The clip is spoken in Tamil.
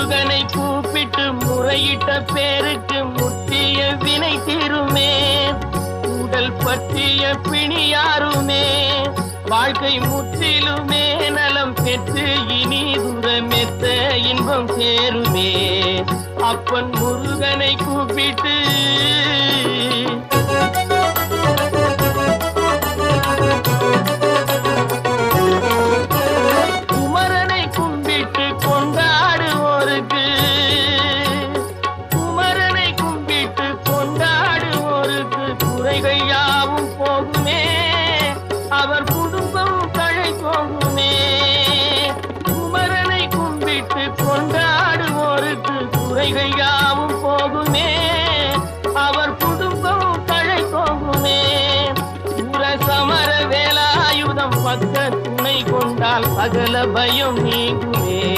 முருகனை கூப்பிட்டு முறையிட்ட பேருக்கு முற்றிய வினை தீருமே. உடல் பற்றிய பிணியாருமே வாழ்க்கை முற்றிலுமே நலம் பெற்று இனி துரமெத்த இன்பம் சேருமே. அப்பன் முருகனை கூப்பிட்டு குமரனை கும்பிட்டு கொண்டாடுவோருக்கு குமரனை கும்பிட்டு கொண்டாடுவோருக்கு குறைகள் யாவும் போகுமே. அவர் குடும்பம் தழை போகுமே. குமரனை கும்பிட்டு கொண்டாடுவோருக்கு குறைகள் யாவும் போகுமே. அவர் குடும்பம் தழை போகுமே. சமர வேலாயுதம் பக்க துணை கொண்டால் சகல பயம் நீங்கும்.